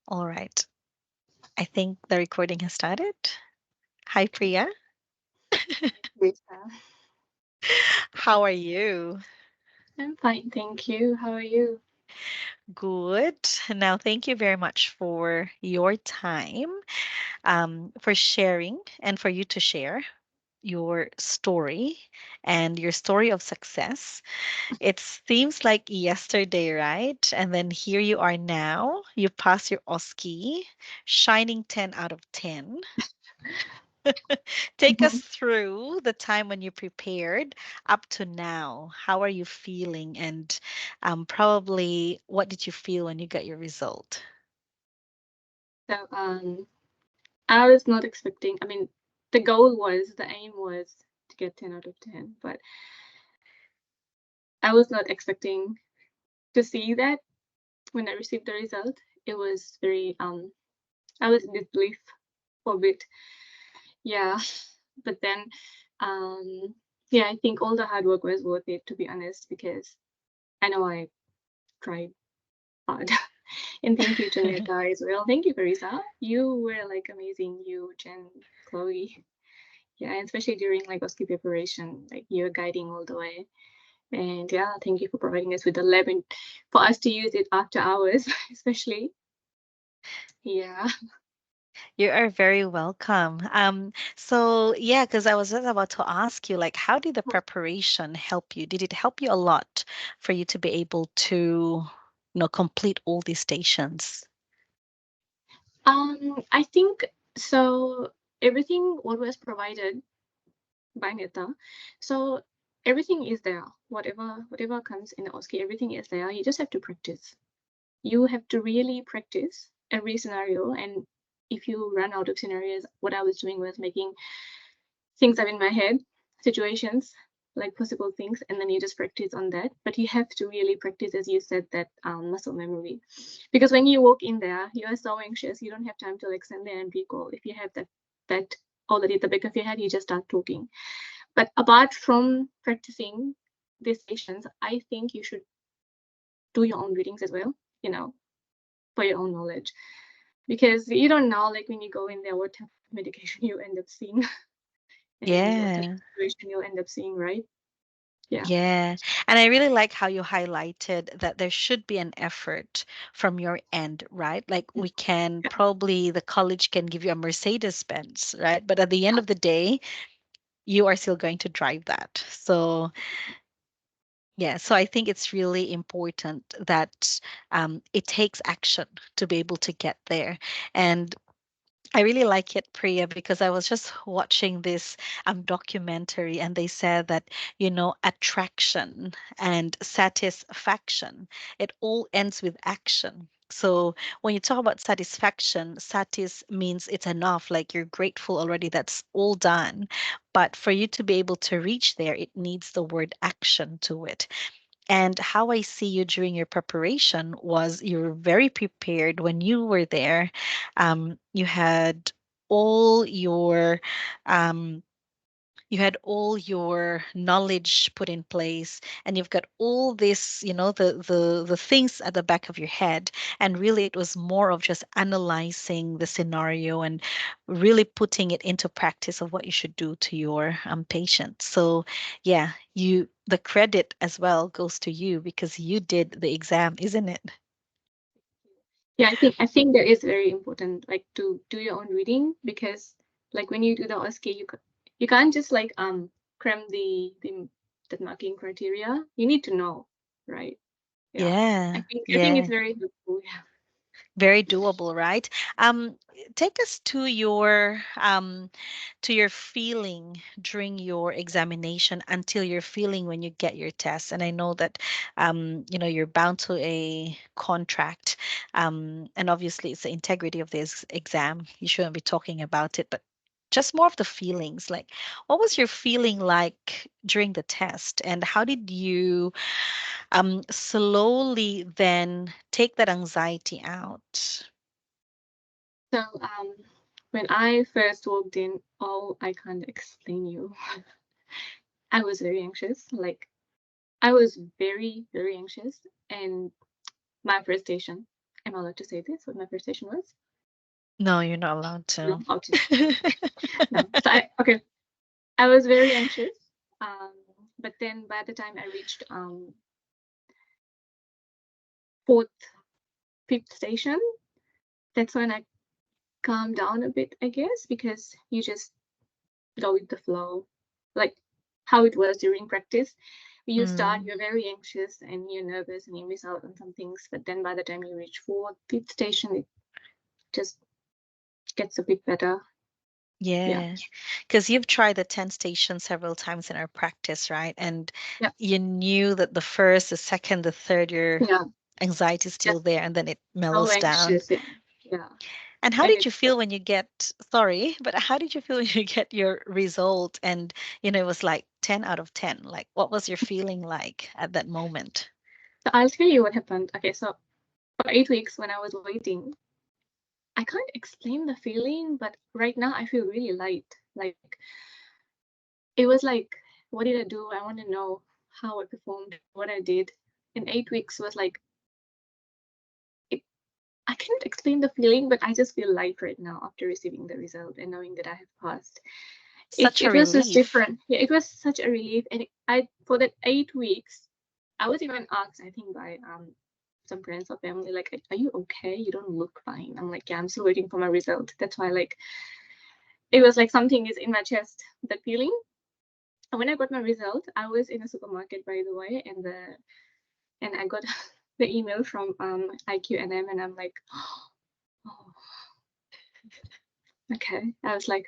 All right. I think the recording has started. Hi, Priya. Lisa. How are you? I'm fine, thank you. How are you? Good. Now, thank you very much for your time, for sharing, and for you to share your story and your story of success. It seems like yesterday, right? And then here you are now. You pass your OSCE, shining 10 out of 10. Take us Mhm. through the time when you prepared up to now. How are you feeling? And probably what did you feel when you got your result? So, I was not expecting, the goal was, the aim was to get 10 out of 10, but I was not expecting to see that when I received the result. It was very, I was in disbelief for a bit. Yeah. But then, um, yeah, I think all the hard work was worth it, to be honest, because I know I tried hard. And thank you to NETA as well. Thank you, Carissa. You were like amazing. You, Jen, Chloe. Yeah, and especially during like OSCE preparation, like you're guiding all the way. And yeah, thank you for providing us with the lab and for us to use it after hours, especially. Yeah. You are very welcome. So yeah, because I was just about to ask you, like, how did the preparation help you? Did it help you a lot for you to be able to, complete all these stations? I think so. Everything what was provided by NETA, so everything is there. Whatever comes in the OSCE, everything is there. You just have to practice. You have to really practice every scenario. And if you run out of scenarios, what I was doing was making things up in my head, situations, like possible things, and then you just practice on that. But you have to really practice, as you said, that muscle memory, because when you walk in there, you are so anxious, you don't have time to like stand there and recall. If you have that already at the back of your head, you just start talking. But apart from practicing these sessions, I think you should do your own readings as well, you know, for your own knowledge, because you don't know like when you go in there what type of medication you end up seeing and what type Yeah. of situation you'll end up seeing, right? Yeah. Yeah. And I really like how you highlighted that there should be an effort from your end, right? Like we can Yeah. probably, the college can give you a Mercedes Benz, right? But at the end of the day, you are still going to drive that. So, yeah. So I think it's really important that it takes action to be able to get there. And I really like it, Priya, because I was just watching this documentary and they said that, attraction and satisfaction, it all ends with action. So when you talk about satisfaction, satis means it's enough, like you're grateful already, that's all done. But for you to be able to reach there, it needs the word action to it. And how I see you during your preparation was you were very prepared when you were there. You had all your um, knowledge put in place, and you've got all this, the things at the back of your head. And really, it was more of just analyzing the scenario and really putting it into practice of what you should do to your patient. So, yeah, the credit as well goes to you because you did the exam, isn't it? Yeah, I think that is very important, like to do your own reading, because like when you do the OSCE, you can't just like cram the marking criteria. You need to know, right? Yeah. I Yeah, think I think yeah. it's very helpful. Yeah. Very doable, right? Um, Take us to your feeling during your examination until your feeling when you get your test. And I know that you're bound to a contract. And obviously it's the integrity of this exam. You shouldn't be talking about it, but just more of the feelings. Like, what was your feeling like during the test, and how did you slowly then take that anxiety out? So when I first walked in, oh, I can't explain you. I was very anxious. Like I was very, very anxious. And my first station, am I allowed to say this? What my frustration was? No, you're not allowed No, to. okay. No. So okay. I was very anxious. Um, but then by the time I reached fourth, fifth station, that's when I calmed down a bit, I guess, because you just go with the flow, like how it was during practice. You start, Mm, you're very anxious and you're nervous and you miss out on some things. But then by the time you reach fourth, fifth station, it just gets a bit better. Yeah. yeah, because you've tried the 10 stations several times in our practice, right? And Yeah. you knew that the first, the second, the third, your Yeah. anxiety is still Just there, and then it so mellows down. anxious. Yeah. Yeah. And how And did you it's feel when you get, sorry, but how did you feel when you get your result and, it was like 10 out of 10? Like, what was your feeling like at that moment? so I'll tell you what happened. Okay, so for 8 weeks when I was waiting, I can't explain the feeling, but right now I feel really light. Like it was like, what did I do? I want to know how I performed, what I did. In 8 weeks was like, it, I can't explain the feeling, but I just feel light right now after receiving the result and knowing that I have passed. It Such a it was just relief. different. Yeah, it was such a relief, and I for that 8 weeks, I was even asked, I think by some friends or family, like, are you okay? You don't look fine. I'm like, yeah, I'm still waiting for my result. That's why, like, it was like something is in my chest, that feeling. And when I got my result, I was in a supermarket, by the way, and I got the email from IQNM, and I'm like, oh, okay. I was like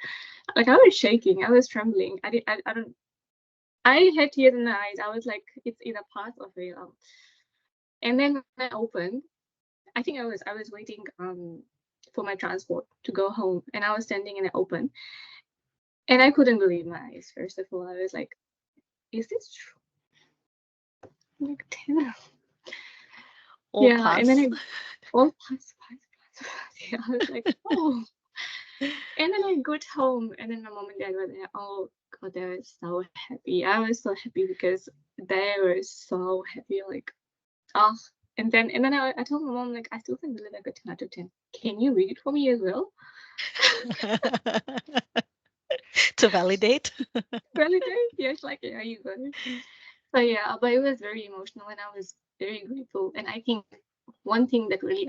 I was shaking, I was trembling. I don't. I had tears in the eyes. I was like, it's either pass or fail. And then when I opened, I think I was waiting for my transport to go home, and I was standing and I opened, and I couldn't believe my eyes. First of all, I was like, is this true? Like 10. All Yeah, and then pass. I all pass. Yeah, I was like, oh. And then I got home, and then my mom and dad were there. Oh God, they were so happy. I was so happy because they were so happy. Like, oh. And then I told my mom, like, I still can't believe I got 10 out of 10. Can you read it for me as well? To validate. Really, Dave? Yes, like, yeah, you got it. So yeah, but it was very emotional, and I was very grateful. And I think one thing that really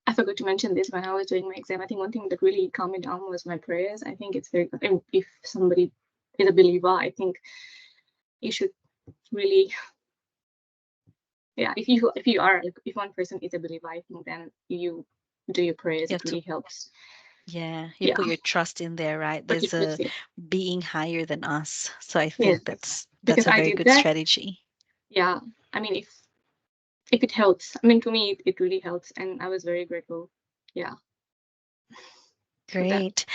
I forgot to mention this when I was doing my exam. I think one thing that really calmed me down was my prayers. I think it's very good. And if somebody is a believer, I think you should really, yeah. If you are like, if one person is a believer, I think then you do your prayers. You It have to, really helps. yeah, you Yeah, put your trust in there, right? but There's a yeah, being higher than us. So I yes, think that's because a I very did good that. strategy. Yeah, I mean, if it helps, I mean, to me, it really helps, and I was very grateful. Yeah, for that. Great.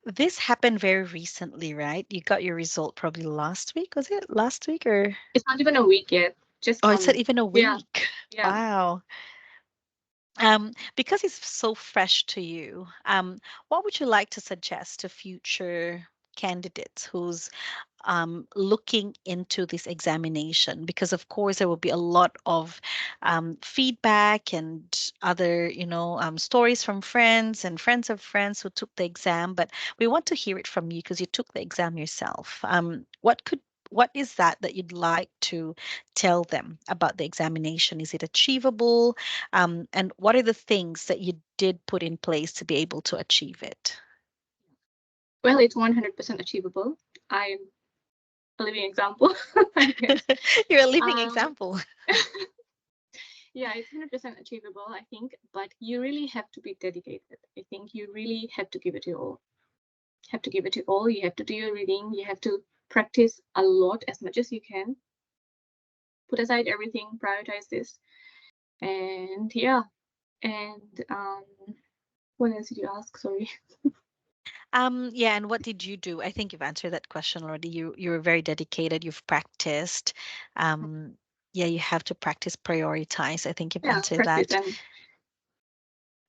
This happened very recently, right? You got your result probably last week, was it? Last week or It's not even a week yet. Just oh, it's not even a yeah, week. yeah. Wow. Because it's so fresh to you, what would you like to suggest to future candidates who's looking into this examination? Because of course there will be a lot of feedback and other, stories from friends and friends of friends who took the exam. But we want to hear it from you because you took the exam yourself. What is that you'd like to tell them about the examination? Is it achievable? And what are the things that you did put in place to be able to achieve it? Well, it's 100% achievable. I'm a living example, I guess. You're a living Um, example. yeah, it's 100% achievable, I think, but you really have to be dedicated. I think you really have to give it your all. Have to give it your all. You have to do your reading. You have to practice a lot, as much as you can. Put aside everything, prioritize this. And yeah, and what else did you ask? Sorry. Yeah, and what did you do? I think you've answered that question already. You were very dedicated, you've practiced. Um, yeah, you have to practice, prioritize. I think you've Yeah, answered practice that. and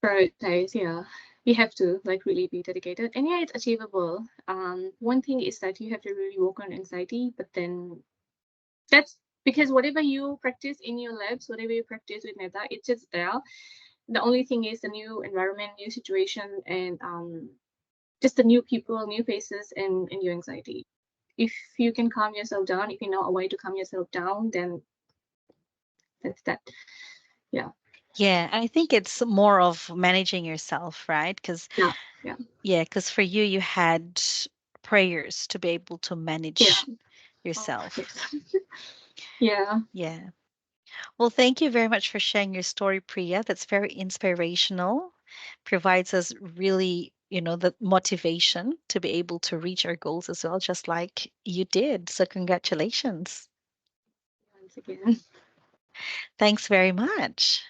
prioritize. Yeah, you have to like really be dedicated, and yeah, it's achievable. One thing is that you have to really work on anxiety, but then that's because whatever you practice in your labs, whatever you practice with NETA, it's just there. The only thing is the new environment, new situation, and just the new people, new faces, and your anxiety. If you can calm yourself down, if you know a way to calm yourself down, then that's that. Yeah, Yeah, I think it's more of managing yourself, right? Because yeah, yeah, yeah, because for you, you had prayers to be able to yeah. manage Oh, yourself. yes. Yeah. Yeah. Well, thank you very much for sharing your story, Priya. That's very inspirational. Provides us really, the motivation to be able to reach our goals as well, just like you did. So, congratulations. Once again. Thanks very much.